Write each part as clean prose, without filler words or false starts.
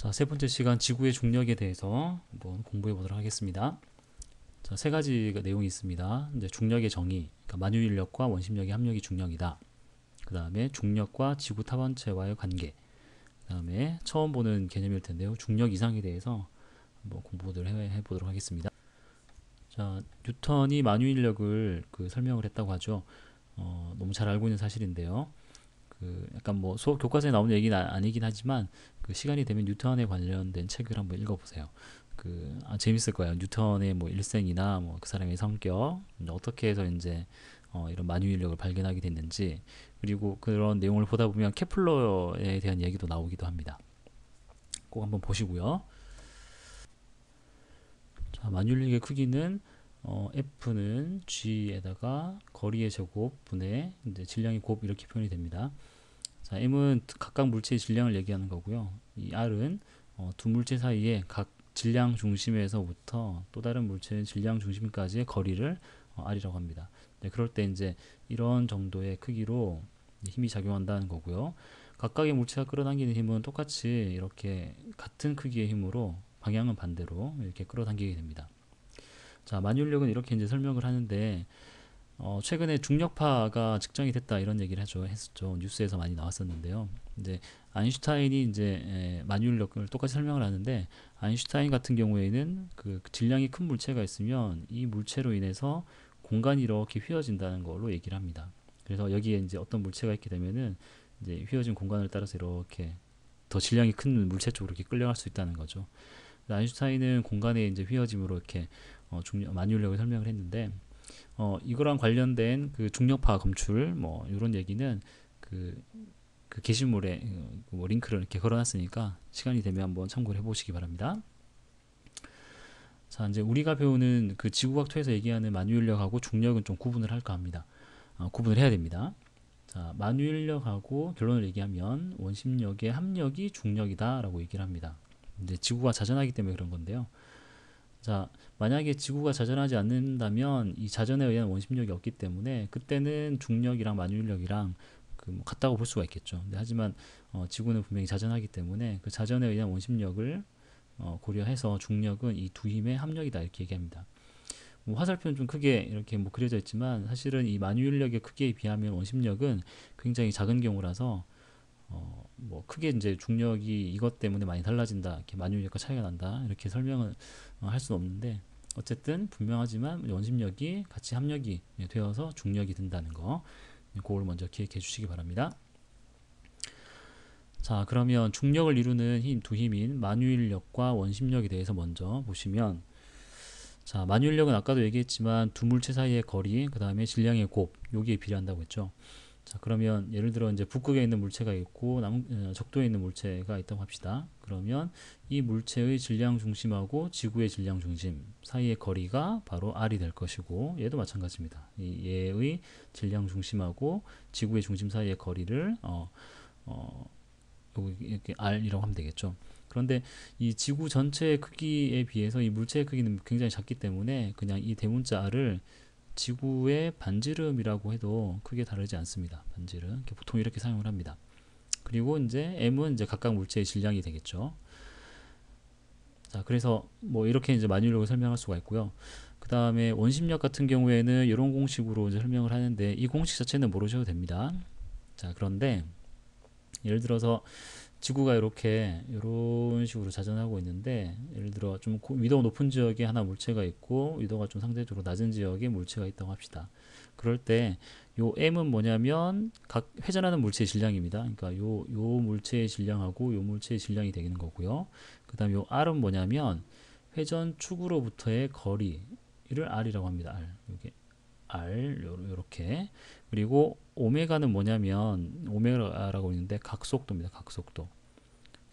자, 세 번째 시간 지구의 중력에 대해서 한번 공부해 보도록 하겠습니다. 자, 세 가지 내용이 있습니다. 이제 중력의 정의, 그러니까 만유인력과 원심력의 합력이 중력이다. 그 다음에 중력과 지구 타원체와의 관계. 그 다음에 처음 보는 개념일 텐데요. 중력 이상에 대해서 한번 공부를 해보도록 하겠습니다. 자, 뉴턴이 만유인력을 설명을 했다고 하죠. 너무 잘 알고 있는 사실인데요. 약간 뭐 수업 교과서에 나오는 얘기는 아니긴 하지만 시간이 되면 뉴턴에 관련된 책을 한번 읽어보세요. 재밌을 거예요. 뉴턴의 뭐 일생이나 뭐 그 사람의 성격, 어떻게 해서 이제 이런 만유인력을 발견하게 됐는지, 그리고 그런 내용을 보다 보면 케플러에 대한 얘기도 나오기도 합니다. 꼭 한번 보시고요. 자, 만유인력의 크기는 F는 G에다가 거리의 제곱 분의 이제 질량의 곱 이렇게 표현이 됩니다. 자, M은 각각 물체의 질량을 얘기하는 거고요. 이 R은 두 물체 사이에 각 질량 중심에서부터 또 다른 물체의 질량 중심까지의 거리를 R이라고 합니다. 네, 그럴 때 이제 이런 정도의 크기로 힘이 작용한다는 거고요. 각각의 물체가 끌어당기는 힘은 똑같이 이렇게 같은 크기의 힘으로 방향은 반대로 이렇게 끌어당기게 됩니다. 자, 만유인력은 이렇게 이제 설명을 하는데 최근에 중력파가 측정이 됐다 이런 얘기를 했었죠. 뉴스에서 많이 나왔었는데요. 이제 아인슈타인이 이제 만유인력을 똑같이 설명을 하는데, 아인슈타인 같은 경우에는 그 질량이 큰 물체가 있으면 이 물체로 인해서 공간이 이렇게 휘어진다는 걸로 얘기를 합니다. 그래서 여기에 이제 어떤 물체가 있게 되면은 이제 휘어진 공간을 따라서 이렇게 더 질량이 큰 물체 쪽으로 이렇게 끌려갈 수 있다는 거죠. 아인슈타인은 공간의 이제 휘어짐으로 이렇게 만유인력을 설명을 했는데, 이거랑 관련된 중력파 검출 뭐 이런 얘기는 게시물에 뭐 링크를 이렇게 걸어놨으니까 시간이 되면 한번 참고를 해보시기 바랍니다. 자, 이제 우리가 배우는 지구과학 토에서 얘기하는 만유인력하고 중력은 좀 구분을 할까 합니다. 구분을 해야 됩니다. 자, 만유인력하고 결론을 얘기하면 원심력의 합력이 중력이다라고 얘기를 합니다. 이제 지구가 자전하기 때문에 그런 건데요. 자, 만약에 지구가 자전하지 않는다면 이 자전에 의한 원심력이 없기 때문에 그때는 중력이랑 만유인력이랑 뭐 같다고 볼 수가 있겠죠. 근데 하지만 지구는 분명히 자전하기 때문에 그 자전에 의한 원심력을 고려해서 중력은 이 두 힘의 합력이다 이렇게 얘기합니다. 뭐 화살표는 좀 크게 이렇게 뭐 그려져 있지만 사실은 이 만유인력의 크기에 비하면 원심력은 굉장히 작은 경우라서 뭐 크게 이제 중력이 이것 때문에 많이 달라진다, 이렇게 만유인력과 차이가 난다 이렇게 설명을 할 수는 없는데, 어쨌든 분명하지만 원심력이 같이 합력이 되어서 중력이 된다는 거, 그걸 먼저 기억해 주시기 바랍니다. 자, 그러면 중력을 이루는 두 힘인 만유인력과 원심력에 대해서 먼저 보시면, 자, 만유인력은 아까도 얘기했지만 두 물체 사이의 거리, 그 다음에 질량의 곱, 여기에 비례한다고 했죠. 자, 그러면 예를 들어 이제 북극에 있는 물체가 있고 적도에 있는 물체가 있다고 합시다. 그러면 이 물체의 질량 중심하고 지구의 질량 중심 사이의 거리가 바로 R이 될 것이고, 얘도 마찬가지입니다. 얘의 질량 중심하고 지구의 중심 사이의 거리를 이렇게 R이라고 하면 되겠죠. 그런데 이 지구 전체의 크기에 비해서 이 물체의 크기는 굉장히 작기 때문에 그냥 이 대문자 R을 지구의 반지름이라고 해도 크게 다르지 않습니다. 반지름. 보통 이렇게 사용을 합니다. 그리고 이제 M은 이제 각각 물체의 질량이 되겠죠. 자, 그래서 뭐 이렇게 이제 만유인력을 설명할 수가 있고요. 그 다음에 원심력 같은 경우에는 이런 공식으로 이제 설명을 하는데, 이 공식 자체는 모르셔도 됩니다. 자, 그런데 예를 들어서 지구가 이런 식으로 자전하고 있는데, 예를 들어 좀 위도가 높은 지역에 하나 물체가 있고 위도가 좀 상대적으로 낮은 지역에 물체가 있다고 합시다. 그럴 때 요 m은 뭐냐면 각 회전하는 물체의 질량입니다. 그러니까 요 물체의 질량하고 요 물체의 질량이 되는 거고요. 그 다음 요 r은 뭐냐면 회전 축으로부터의 거리를 r이라고 합니다. r. 요게 R 요렇게. 그리고 오메가는 뭐냐면 오메가라고 있는데 각속도입니다. 각속도.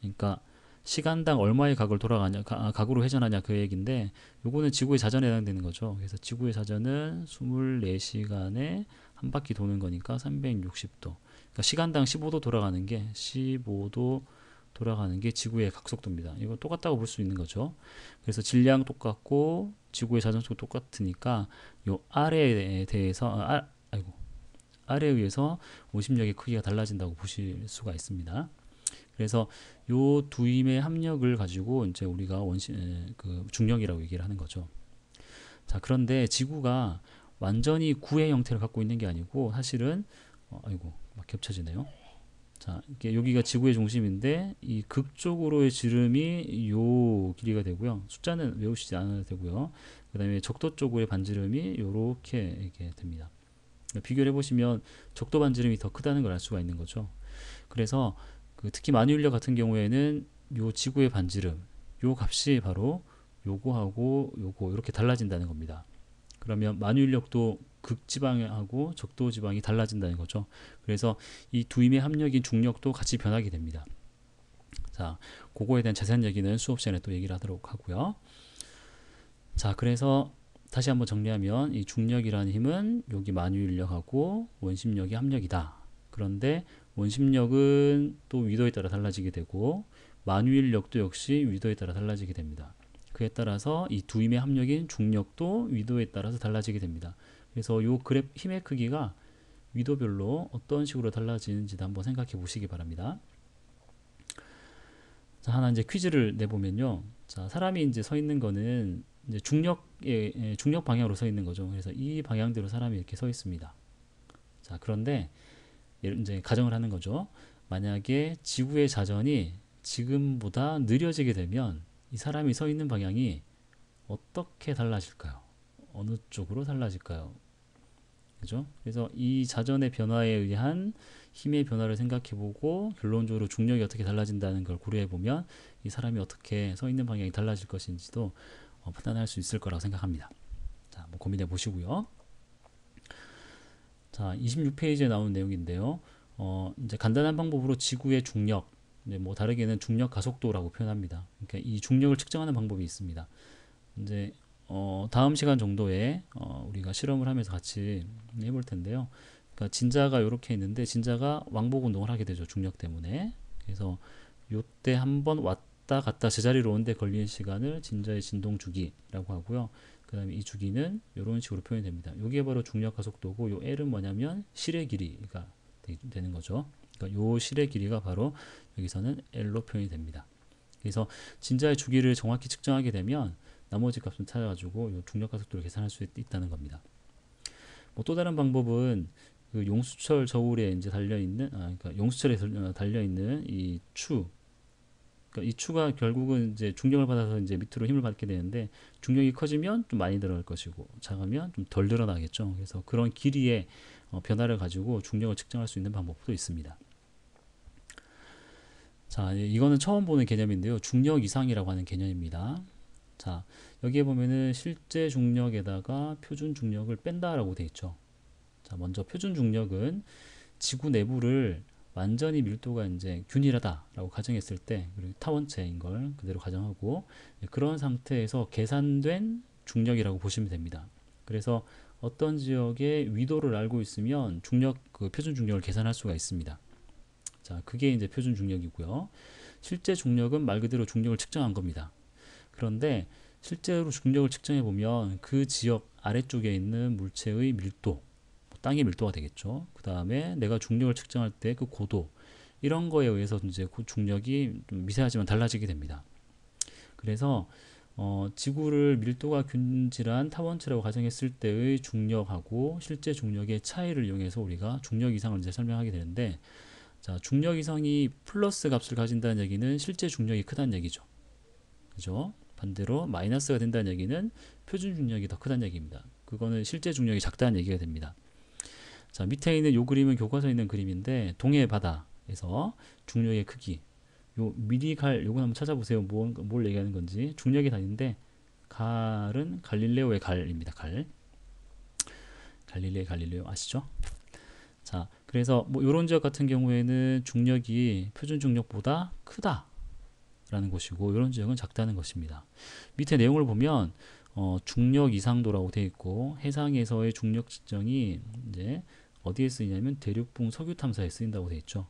그러니까 시간당 얼마의 각을 돌아가냐, 각으로 회전하냐 그 얘기인데, 요거는 지구의 자전에 해당되는 거죠. 그래서 지구의 자전은 24시간에 한 바퀴 도는 거니까 360도. 그러니까 시간당 15도 돌아가는 게 15도 돌아가는 게 지구의 각속도입니다. 이거 똑같다고 볼 수 있는 거죠. 그래서 질량 똑같고 지구의 자전속도 똑같으니까 요 R에 대해서 R에 의해서 원심력의 크기가 달라진다고 보실 수가 있습니다. 그래서 요 두 힘의 합력을 가지고 이제 우리가 그 중력이라고 얘기를 하는 거죠. 자, 그런데 지구가 완전히 구의 형태를 갖고 있는 게 아니고 사실은 아이고 막 겹쳐지네요. 자, 이게 여기가 지구의 중심인데 이 극쪽으로의 지름이 요 길이가 되고요. 숫자는 외우시지 않아도 되고요. 그 다음에 적도 쪽의 반지름이 요렇게 이렇게 됩니다. 비교를 해보시면 적도 반지름이 더 크다는 걸 알 수가 있는 거죠. 그래서 특히 만유인력 같은 경우에는 요 지구의 반지름, 요 값이 바로 요거하고 요거 이렇게 달라진다는 겁니다. 그러면 만유인력도 극지방하고 적도지방이 달라진다는 거죠. 그래서 이 두 힘의 합력인 중력도 같이 변하게 됩니다. 자, 그거에 대한 자세한 얘기는 수업 시간에 또 얘기를 하도록 하고요. 자, 그래서 다시 한번 정리하면 이 중력이라는 힘은 여기 만유인력하고 원심력이 합력이다. 그런데 원심력은 또 위도에 따라 달라지게 되고 만유인력도 역시 위도에 따라 달라지게 됩니다. 그에 따라서 이 두 힘의 합력인 중력도 위도에 따라서 달라지게 됩니다. 그래서 이 그래프 힘의 크기가 위도별로 어떤 식으로 달라지는지도 한번 생각해 보시기 바랍니다. 자, 하나 이제 퀴즈를 내보면요. 자, 사람이 이제 서 있는 거는 이제 중력 방향으로 서 있는 거죠. 그래서 이 방향대로 사람이 이렇게 서 있습니다. 자, 그런데 이제 가정을 하는 거죠. 만약에 지구의 자전이 지금보다 느려지게 되면 이 사람이 서 있는 방향이 어떻게 달라질까요? 어느 쪽으로 달라질까요? 그죠? 그래서 이 자전의 변화에 의한 힘의 변화를 생각해보고 결론적으로 중력이 어떻게 달라진다는 걸 고려해보면 이 사람이 어떻게 서 있는 방향이 달라질 것인지도 판단할 수 있을 거라고 생각합니다. 자, 뭐 고민해 보시고요. 자, 26페이지에 나온 내용인데요. 이제 간단한 방법으로 지구의 중력, 뭐 다르게는 중력 가속도라고 표현합니다. 그러니까 이 중력을 측정하는 방법이 있습니다. 이제 다음 시간 정도에 우리가 실험을 하면서 같이 해볼 텐데요. 그러니까 진자가 이렇게 있는데 진자가 왕복 운동을 하게 되죠. 중력 때문에. 그래서 요때 한번 왔다 갔다 제자리로 오는데 걸리는 시간을 진자의 진동 주기라고 하고요. 그 다음에 이 주기는 이런 식으로 표현이 됩니다. 이게 바로 중력 가속도고 요 L은 뭐냐면 실의 길이가 되는 거죠. 그러니까 요 실의 길이가 바로 여기서는 L로 표현이 됩니다. 그래서 진자의 주기를 정확히 측정하게 되면 나머지 값을 찾아가지고 요 중력 가속도를 계산할 수 있다는 겁니다. 뭐 또 다른 방법은 그 용수철 저울에 이제 달려 있는 그러니까 용수철에 달려 있는 이 추, 그러니까 이 추가 결국은 이제 중력을 받아서 이제 밑으로 힘을 받게 되는데 중력이 커지면 좀 많이 들어갈 것이고 작으면 좀 덜 늘어나겠죠. 그래서 그런 길이의 변화를 가지고 중력을 측정할 수 있는 방법도 있습니다. 자, 이거는 처음 보는 개념인데요. 중력 이상이라고 하는 개념입니다. 자, 여기에 보면은 실제 중력에다가 표준 중력을 뺀다라고 되어 있죠. 자, 먼저 표준 중력은 지구 내부를 완전히 밀도가 이제 균일하다라고 가정했을 때, 그리고 타원체인 걸 그대로 가정하고 그런 상태에서 계산된 중력이라고 보시면 됩니다. 그래서 어떤 지역의 위도를 알고 있으면 그 표준 중력을 계산할 수가 있습니다. 자, 그게 이제 표준 중력이고요. 실제 중력은 말 그대로 중력을 측정한 겁니다. 그런데 실제로 중력을 측정해 보면 그 지역 아래쪽에 있는 물체의 밀도, 땅의 밀도가 되겠죠. 그 다음에 내가 중력을 측정할 때 그 고도, 이런 거에 의해서 이제 그 중력이 좀 미세하지만 달라지게 됩니다. 그래서 지구를 밀도가 균질한 타원체라고 가정했을 때의 중력하고 실제 중력의 차이를 이용해서 우리가 중력 이상을 이제 설명하게 되는데, 자, 중력 이상이 플러스 값을 가진다는 얘기는 실제 중력이 크다는 얘기죠. 그죠? 반대로 마이너스가 된다는 얘기는 표준 중력이 더 크다는 얘기입니다. 그거는 실제 중력이 작다는 얘기가 됩니다. 자, 밑에 있는 요 그림은 교과서에 있는 그림인데 동해 바다에서 중력의 크기, 요 미리 갈 요거 한번 찾아보세요. 뭘 얘기하는 건지. 중력의 단위인데 갈은 갈릴레오의 갈입니다. 갈릴레오 아시죠? 자, 그래서 뭐 이런 지역 같은 경우에는 중력이 표준 중력보다 크다라는 것이고 이런 지역은 작다는 것입니다. 밑에 내용을 보면 중력 이상도라고 되어 있고 해상에서의 중력 측정이 이제 어디에 쓰이냐면 대륙붕 석유 탐사에 쓰인다고 되어 있죠.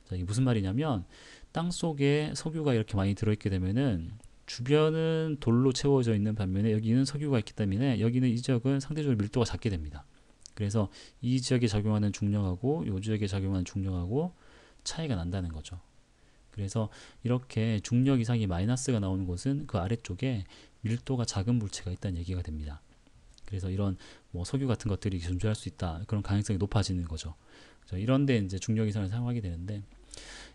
자, 이게 무슨 말이냐면 땅 속에 석유가 이렇게 많이 들어있게 되면은 주변은 돌로 채워져 있는 반면에 여기는 석유가 있기 때문에 여기는 이 지역은 상대적으로 밀도가 작게 됩니다. 그래서 이 지역에 작용하는 중력하고 이 지역에 작용하는 중력하고 차이가 난다는 거죠. 그래서 이렇게 중력 이상이 마이너스가 나오는 곳은 그 아래쪽에 밀도가 작은 물체가 있다는 얘기가 됩니다. 그래서 이런 뭐 석유 같은 것들이 존재할 수 있다. 그런 가능성이 높아지는 거죠. 그래서 이런데 이제 중력 이상을 사용하게 되는데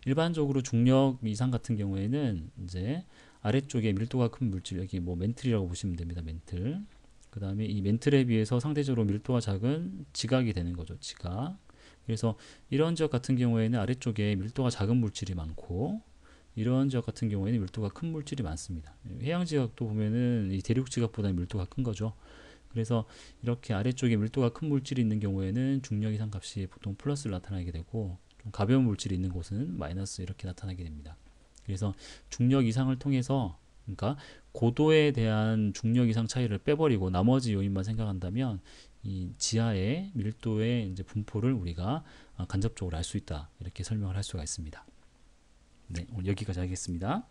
일반적으로 중력 이상 같은 경우에는 이제 아래쪽에 밀도가 큰 물질 여기 뭐 멘틀이라고 보시면 됩니다. 멘틀. 그 다음에 이 멘틀에 비해서 상대적으로 밀도가 작은 지각이 되는 거죠. 지각. 그래서 이런 지역 같은 경우에는 아래쪽에 밀도가 작은 물질이 많고 이런 지역 같은 경우에는 밀도가 큰 물질이 많습니다. 해양 지각도 보면은 이 대륙 지각보다 밀도가 큰 거죠. 그래서 이렇게 아래쪽에 밀도가 큰 물질이 있는 경우에는 중력 이상 값이 보통 플러스로 나타나게 되고 좀 가벼운 물질이 있는 곳은 마이너스 이렇게 나타나게 됩니다. 그래서 중력 이상을 통해서 그러니까 고도에 대한 중력 이상 차이를 빼버리고 나머지 요인만 생각한다면 이 지하의 밀도의 이제 분포를 우리가 간접적으로 알 수 있다 이렇게 설명을 할 수가 있습니다. 네, 오늘 여기까지 하겠습니다.